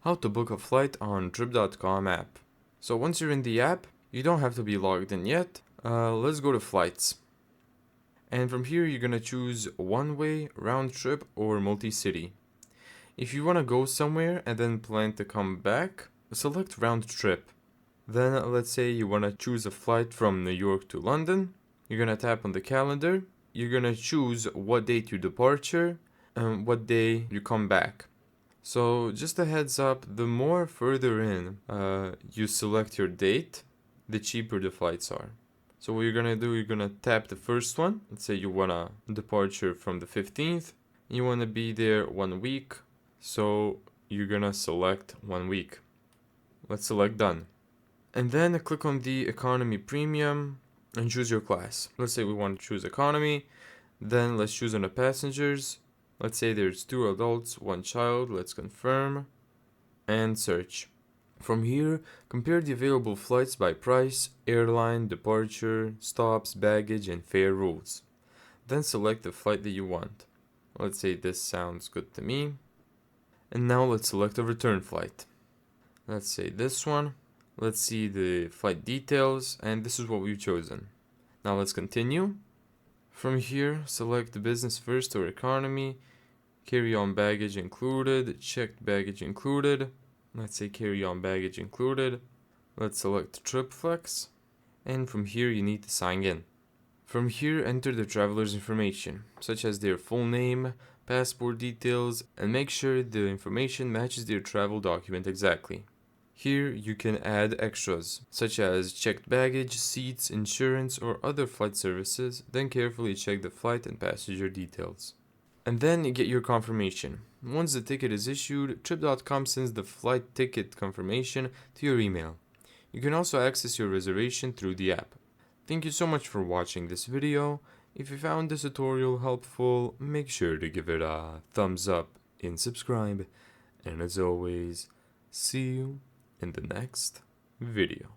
How to book a flight on Trip.com app. So once you're in the app, you don't have to be logged in yet. Let's go to flights. And from here, you're gonna choose one-way, round trip, or multi-city. If you wanna go somewhere and then plan to come back, select round trip. Then let's say you wanna choose a flight from New York to London. You're gonna tap on the calendar. You're gonna choose what date your departure and what day you come back. So just a heads up, the more further in you select your date, the cheaper the flights are. So what you're gonna do, you're gonna tap the first one. Let's say you want a departure from the 15th. You wanna be there 1 week. So you're gonna select 1 week. Let's select done. And then click on the economy premium and choose your class. Let's say we want to choose economy. Then let's choose on the passengers. Let's say there's 2 adults, 1 child. Let's confirm and search. From here, compare the available flights by price, airline, departure, stops, baggage, and fare rules. Then select the flight that you want. Let's say this sounds good to me. And now let's select a return flight. Let's say this one. Let's see the flight details, and this is what we've chosen. Now let's continue. From here, select the business first or economy. Carry-on baggage included, checked baggage included. Let's say carry-on baggage included. Let's select TripFlex. And from here, you need to sign in. From here, enter the traveler's information, such as their full name, passport details, and make sure the information matches their travel document exactly. Here, you can add extras, such as checked baggage, seats, insurance, or other flight services, then carefully check the flight and passenger details. And then you get your confirmation. Once the ticket is issued, Trip.com sends the flight ticket confirmation to your email. You can also access your reservation through the app. Thank you so much for watching this video. If you found this tutorial helpful, make sure to give it a thumbs up and subscribe. And as always, see you in the next video.